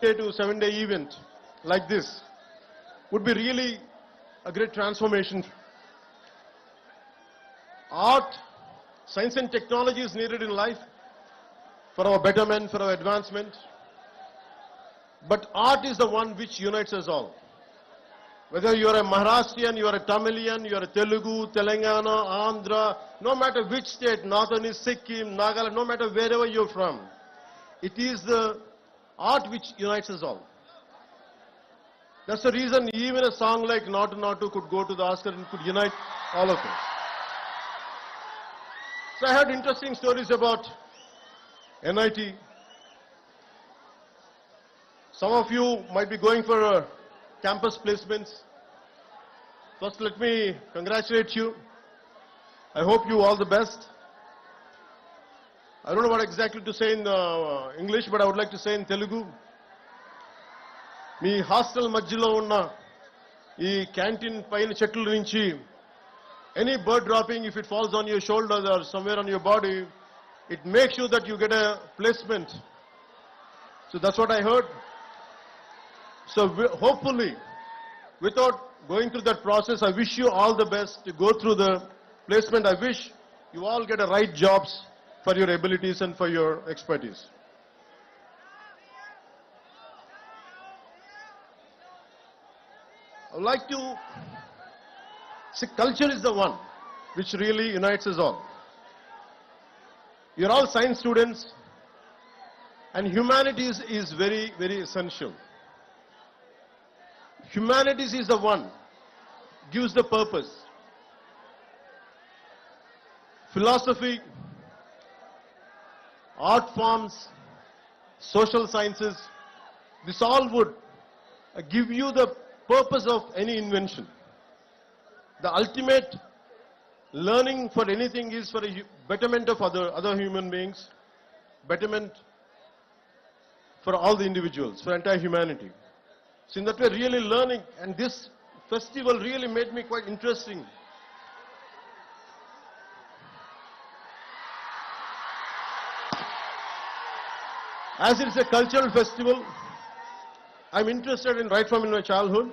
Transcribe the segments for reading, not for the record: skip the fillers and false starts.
day to 7-day event like this would be really a great transformation. Art, science and technology is needed in life for our betterment, for our advancement. But art is the one which unites us all. Whether you are a Maharashtrian, you are a Tamilian, you are a Telugu, Telangana, Andhra, no matter which state, northern is Sikkim, Nagaland, no matter wherever you're from, it is the art which unites us all. That's the reason even a song like Natu Natu could go to the Oscar and could unite all of us. So I heard interesting stories about NIT. Some of you might be going for campus placements. First, let me congratulate you. I hope you all the best. I don't know what exactly to say in English, but I would like to say in Telugu. Me hostel మధ్యలో ఉన్న ఈ canteen పైన చెట్ల నుంచి any bird dropping, if it falls on your shoulder or somewhere on your body, it makes sure that you get a placement. So that's what I heard. So hopefully, without going through that process, I wish you all the best to go through the placement. I wish you all get the right jobs for your abilities and for your expertise. I would like to see, culture is the one which really unites us all. You're all science students, and humanities is very, very essential. Humanities is the one gives the purpose. Philosophy, art forms, social sciences, this all would give you the purpose of any invention. The ultimate learning for anything is for a betterment of other human beings, betterment for all the individuals, for entire humanity. So in that way, really learning, and this festival really made me quite interesting. As it is a cultural festival, I'm interested in right from my childhood.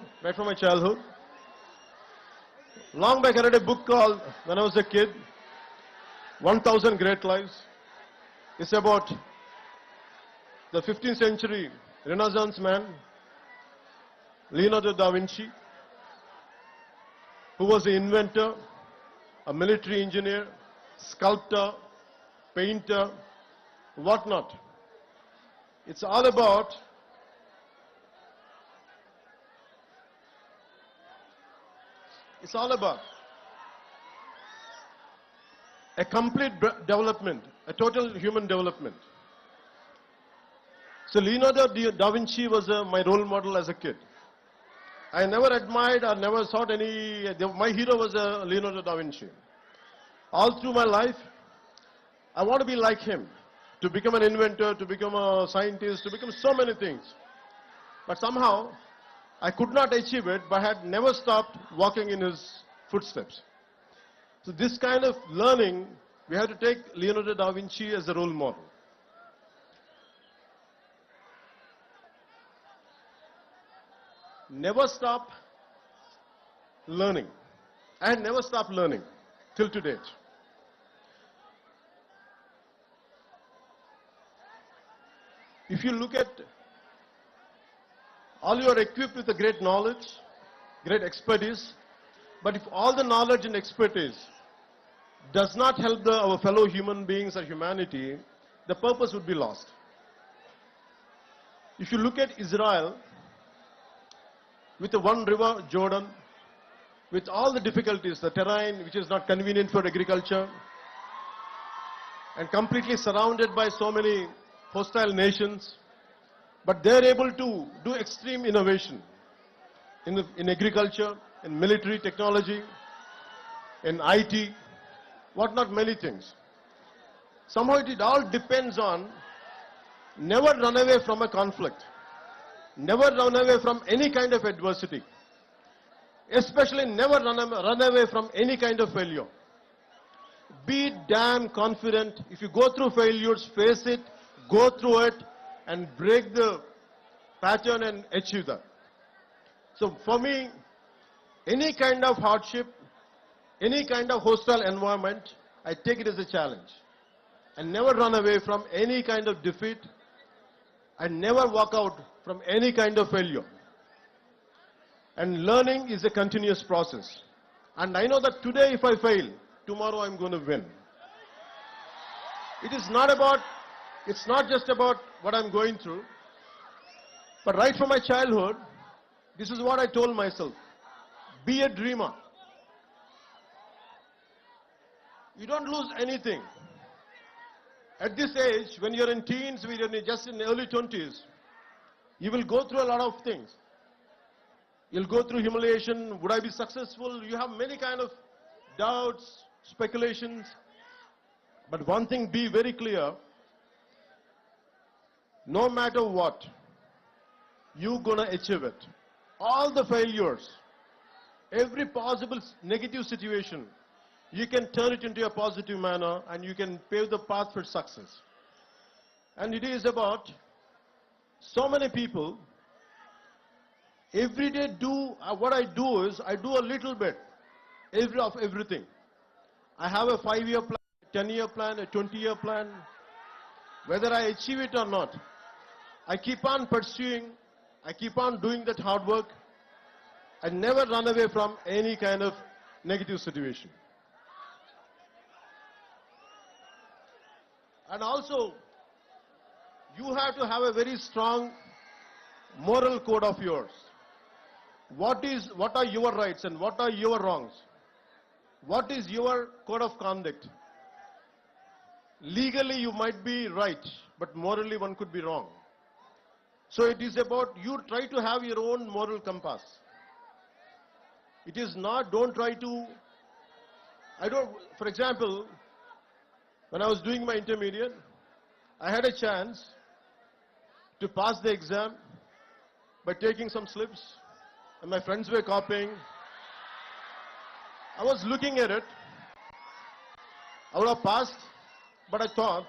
Long back I read a book called, when I was a kid, 1000 Great Lives. It's about the 15th century Renaissance man, Leonardo da Vinci, who was an inventor, a military engineer, sculptor, painter, whatnot. It's all about a complete development, a total human development. So Leonardo da Vinci was my role model as a kid. I never admired or never thought my hero was Leonardo da Vinci. All through my life, I want to be like him, to become an inventor, to become a scientist, to become so many things. But somehow, I could not achieve it, but I had never stopped walking in his footsteps. So this kind of learning, we have to take Leonardo da Vinci as a role model. Never stop learning. I had never stopped learning till to date. If you look at, all you are equipped with a great knowledge, great expertise, but if all the knowledge and expertise does not help our fellow human beings or humanity, the purpose would be lost. If you look at Israel, with the one river, Jordan, with all the difficulties, the terrain which is not convenient for agriculture, and completely surrounded by so many hostile nations, but they're able to do extreme innovation in agriculture, in military technology, in IT, whatnot, many things. Somehow it all depends on never run away from a conflict, never run away from any kind of adversity, especially never run away from any kind of failure. Be damn confident. If you go through failures, face it, go through it, and break the pattern and achieve that. So for me, any kind of hardship, any kind of hostile environment, I take it as a challenge. And never run away from any kind of defeat and never walk out from any kind of failure. And learning is a continuous process. And I know that today if I fail, tomorrow I'm going to win. It's not just about what I'm going through, but right from my childhood, this is what I told myself. Be a dreamer. You don't lose anything. At this age, when you're in teens, when you're just in early 20s, you will go through a lot of things. You'll go through humiliation. Would I be successful? You have many kind of doubts, speculations. But one thing, be very clear. No matter what, you're gonna achieve it. All the failures, every possible negative situation, you can turn it into a positive manner and you can pave the path for success. And it is about so many people, every day what I do is, I do a little bit of everything. I have a 5-year plan, a 10-year plan, a 20-year plan. Whether I achieve it or not, I keep on pursuing, I keep on doing that hard work, and never run away from any kind of negative situation. And also, you have to have a very strong moral code of yours. What are your rights and what are your wrongs? What is your code of conduct? Legally you might be right, but morally one could be wrong. So it is about you try to have your own moral compass. It is not, for example, when I was doing my intermediate, I had a chance to pass the exam by taking some slips, and my friends were copying. I was looking at it. I would have passed, but I thought,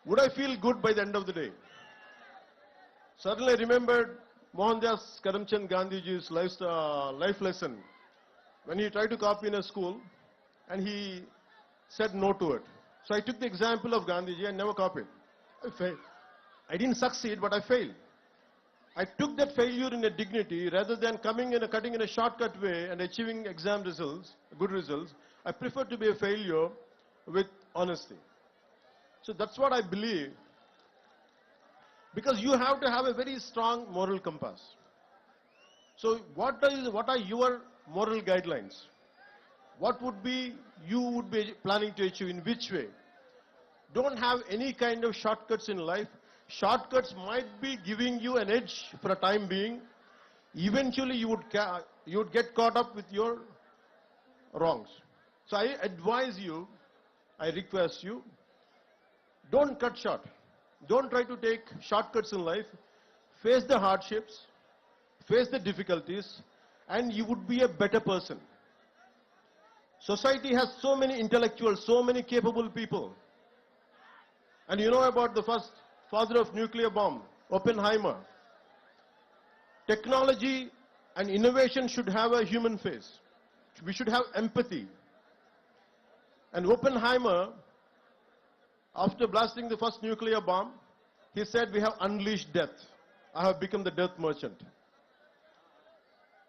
would I feel good by the end of the day? Suddenly I remembered Mohandas Karamchand Gandhiji's life lesson when he tried to copy in a school and he said no to it. So I took the example of Gandhiji and never copied. I failed. I didn't succeed, but I failed. I took that failure in a dignity rather than cutting in a shortcut way and achieving exam results, good results. I prefer to be a failure with honesty. So that's what I believe. Because you have to have a very strong moral compass. So what are your moral guidelines? What you would be planning to achieve, in which way? Don't have any kind of shortcuts in life. Shortcuts might be giving you an edge for a time being. Eventually you would get caught up with your wrongs. So I advise you, I request you, don't cut short. Don't try to take shortcuts in life. Face the hardships, face the difficulties, and you would be a better person. Society has so many intellectuals, so many capable people. And you know about the first father of nuclear bomb, Oppenheimer. Technology and innovation should have a human face. We should have empathy. And Oppenheimer, after blasting the first nuclear bomb, he said, we have unleashed death. I have become the death merchant.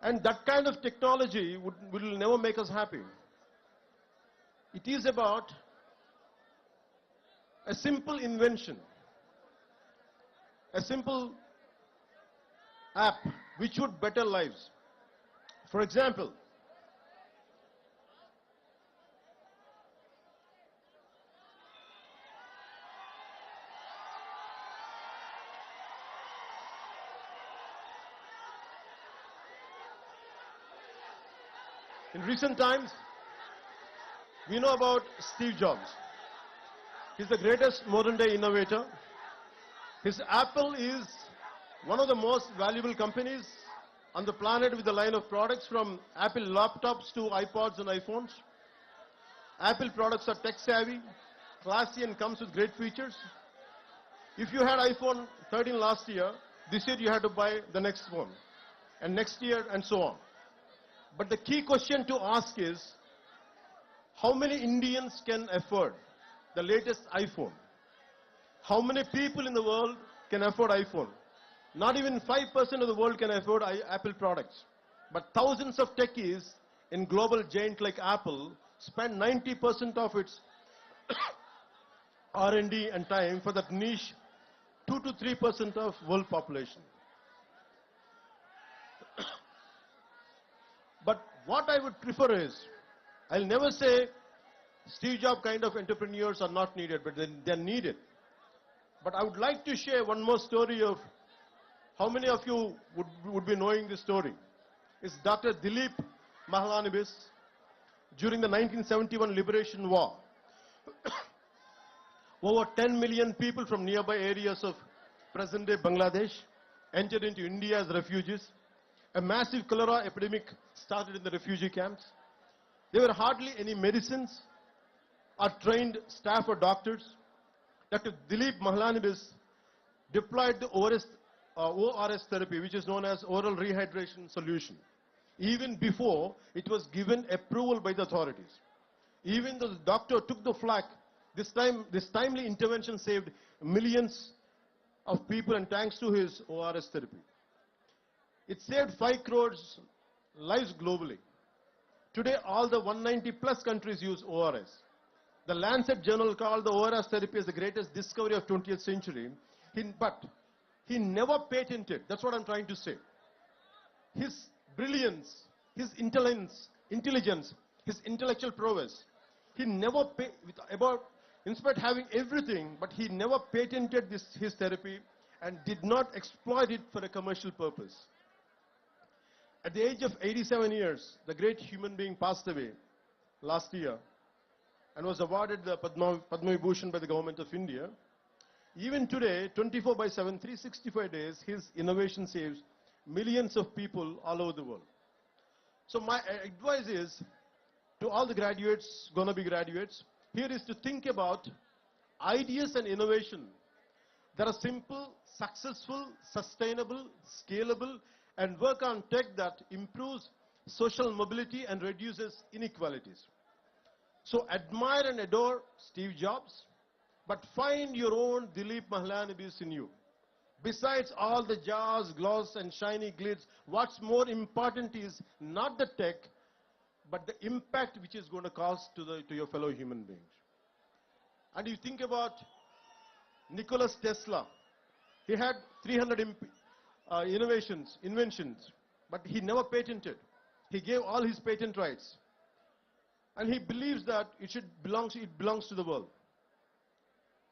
And that kind of technology will never make us happy. It is about a simple invention, a simple app which would better lives. For example, in recent times, we know about Steve Jobs. He's the greatest modern day innovator. His Apple is one of the most valuable companies on the planet with a line of products from Apple laptops to iPods and iPhones. Apple products are tech savvy, classy and comes with great features. If you had iPhone 13 last year, This year you have to buy the next one, and next year, and so on. But the key question to ask is, how many Indians can afford the latest iPhone? How many people in the world can afford iPhone? Not even 5% of the world can afford Apple products. But thousands of techies in global giant like Apple spend 90% of its R&D and time for that niche 2 to 3% of world population. But what I would prefer is, I'll never say Steve Jobs kind of entrepreneurs are not needed, but they're needed. But I would like to share one more story of how many of you would be knowing this story. It's Dr. Dilip Mahalanobis during the 1971 Liberation War. Over 10 million people from nearby areas of present-day Bangladesh entered into India as refugees. A massive cholera epidemic started in the refugee camps. There were hardly any medicines or trained staff or doctors. Dr. Dilip Mahalanobis deployed the ORS therapy, which is known as oral rehydration solution, even before it was given approval by the authorities. Even though the doctor took the flak, this timely intervention saved millions of people, and thanks to his ORS therapy. It saved 5 crores lives globally. Today, all the 190 plus countries use ORS. The Lancet journal called the ORS therapy as the greatest discovery of 20th century. But he never patented. That's what I'm trying to say. His brilliance, his intelligence, his intellectual prowess. He never in spite of having everything, but he never patented his therapy and did not exploit it for a commercial purpose. At the age of 87 years, the great human being passed away last year and was awarded the Padma Vibhushan by the government of India. Even today, 24/7, 365 days, his innovation saves millions of people all over the world. So my advice is to all the graduates, gonna be graduates, here is to think about ideas and innovation that are simple, successful, sustainable, scalable, and work on tech that improves social mobility and reduces inequalities. So admire and adore Steve Jobs, but find your own Dilip Mahalanobis in you. Besides all the jazz, gloss, and shiny glitz, what's more important is not the tech, but the impact which is going to cause to your fellow human beings. And you think about Nikola Tesla. He had 300 inventions, but he never patented. He gave all his patent rights. And he believes that it belongs to the world.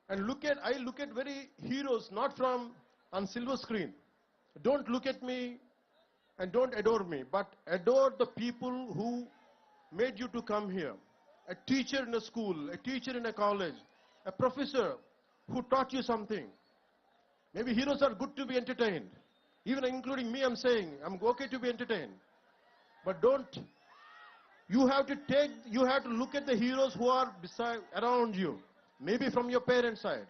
And I look at very heroes, not from on silver screen. Don't look at me and don't adore me, but adore the people who made you to come here. A teacher in a school, a teacher in a college, a professor who taught you something. Maybe heroes are good to be entertained. Even including me, I'm saying, I'm okay to be entertained. But you have to look at the heroes who are around you. Maybe from your parents' side.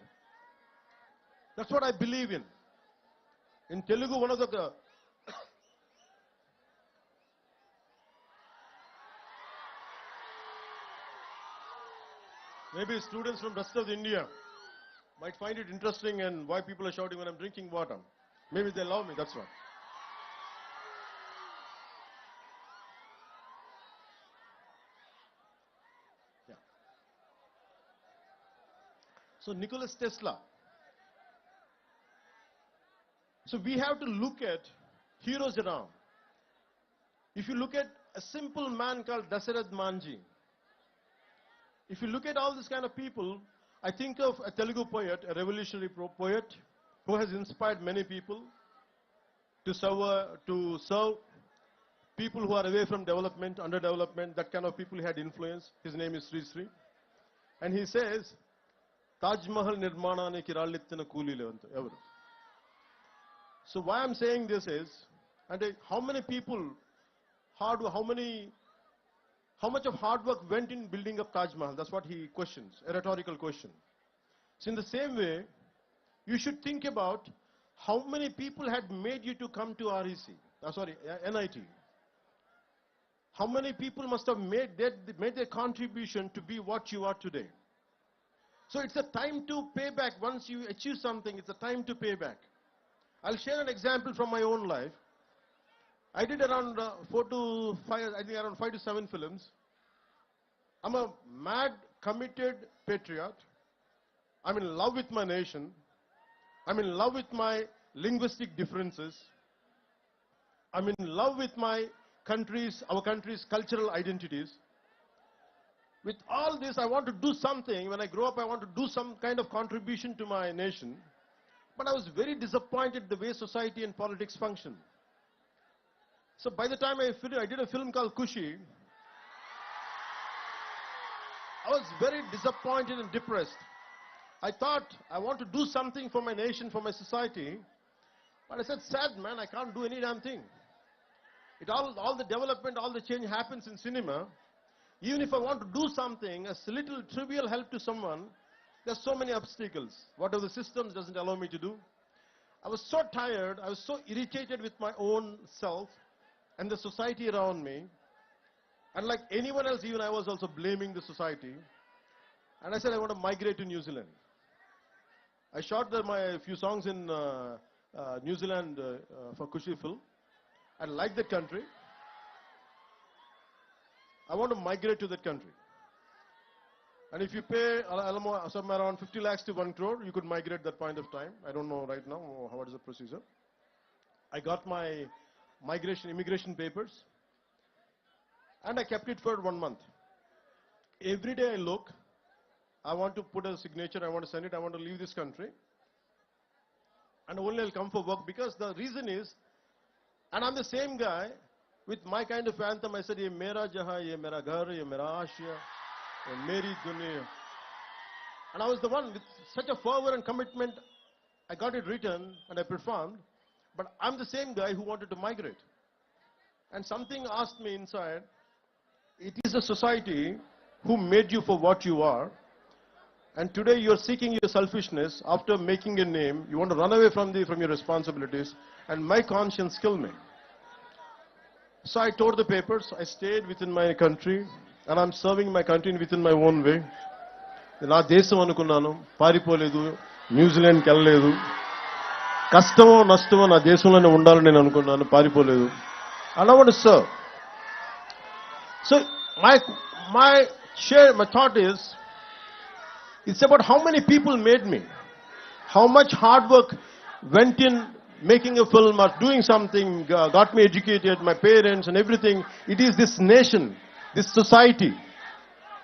That's what I believe in. In Telugu, one of the maybe students from rest of India might find it interesting and why people are shouting when I'm drinking water. Maybe they love me, that's why. Yeah. So Nikola Tesla. So we have to look at heroes around. If you look at a simple man called Dasarath Manji, if you look at all these kind of people, I think of a Telugu poet, a revolutionary poet, who has inspired many people to serve people who are away from development, underdevelopment, that kind of people he had influence. His name is Sri Sri. And he says, Taj Mahal nirmananiki rallittina koolile anta evaru. So why I'm saying this is, how many people, how much of hard work went in building up Taj Mahal? That's what he questions, a rhetorical question. So in the same way, you should think about how many people had made you to come to REC? NIT. How many people must have made their contribution to be what you are today? So it's a time to pay back. Once you achieve something, it's a time to pay back. I'll share an example from my own life. I did around 4 to 5, I think around 5 to 7 films. I'm a mad, committed patriot. I'm in love with my nation. I'm in love with my linguistic differences. I'm in love with my our country's cultural identities. With all this, I want to do something. When I grow up, I want to do some kind of contribution to my nation. But I was very disappointed the way society and politics function. So by the time I did a film called Kushi, I was very disappointed and depressed. I thought I want to do something for my nation, for my society. But I said, sad man, I can't do any damn thing. All the development, all the change happens in cinema. Even if I want to do something, a little trivial help to someone, there's so many obstacles. Whatever the systems doesn't allow me to do. I was so tired, I was so irritated with my own self and the society around me. And like anyone else, even I was also blaming the society. And I said, I want to migrate to New Zealand. I shot my few songs in New Zealand for Kushi film. I like that country. I want to migrate to that country. And if you pay somewhere around 50 lakhs to 1 crore, you could migrate that point of time. I don't know right now what is the procedure. I got my immigration papers, and I kept it for 1 month. Every day I look, I want to put a signature, I want to send it, I want to leave this country. And only I'll come for work, because the reason is, and I'm the same guy, with my kind of anthem, I said, ye mera jahan, ye mera ghar, ye mera ashya, ye meri dunya. And I was the one with such a fervor and commitment, I got it written and I performed, but I'm the same guy who wanted to migrate. And something asked me inside, it is a society who made you for what you are, and today you're seeking your selfishness. After making a name, you want to run away from your responsibilities, and my conscience killed me. So I tore the papers, I stayed within my country, and I'm serving my country within my own way. నా దేశం అనుకున్నాను, పారిపోలేదు, న్యూజిలాండ్కి వెళ్ళలేదు. కష్టమో నష్టమో నా దేశంలోనే ఉండాలని నేను అనుకున్నాను, పారిపోలేదు. And I want to serve. So my thought is, it's about how many people made me, how much hard work went in making a film or doing something, got me educated, my parents and everything. It is this nation, this society,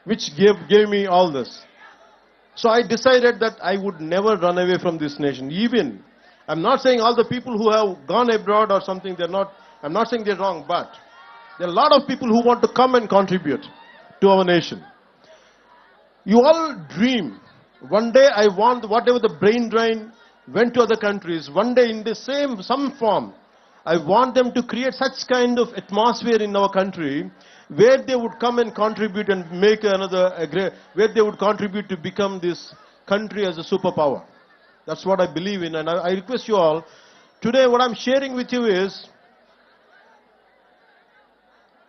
which gave me all this. So I decided that I would never run away from this nation. Even, I'm not saying all the people who have gone abroad or something, I'm not saying they're wrong, but there are a lot of people who want to come and contribute to our nation. You all dream. One day I want, whatever the brain drain went to other countries, one day in the some form, I want them to create such kind of atmosphere in our country where they would come and contribute and make where they would contribute to become this country as a superpower. That's what I believe in, and I request you all, today what I'm sharing with you is,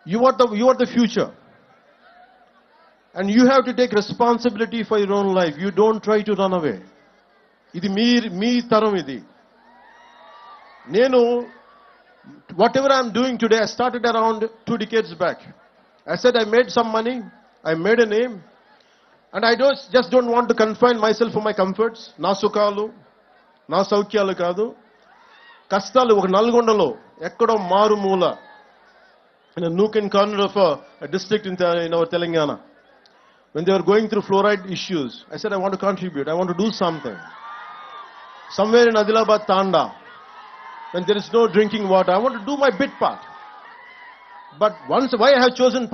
you are the future. And you have to take responsibility for your own life. You don't try to run away. Idi me taram idi. Nenu, whatever I'm doing today, I started around 2 decades back. I said I made some money, I made a name, and I just don't want to confine myself for my comforts. Na sukalu, na saukyalu kadu. Kastalu oka Nalgondalo, ekkado maru moola, in a nook and corner of a district in our Telangana. When they were going through fluoride issues, I said I want to contribute, I want to do something. Somewhere in Adilabad, Tanda, when there is no drinking water, I want to do my bit part. But why I have chosen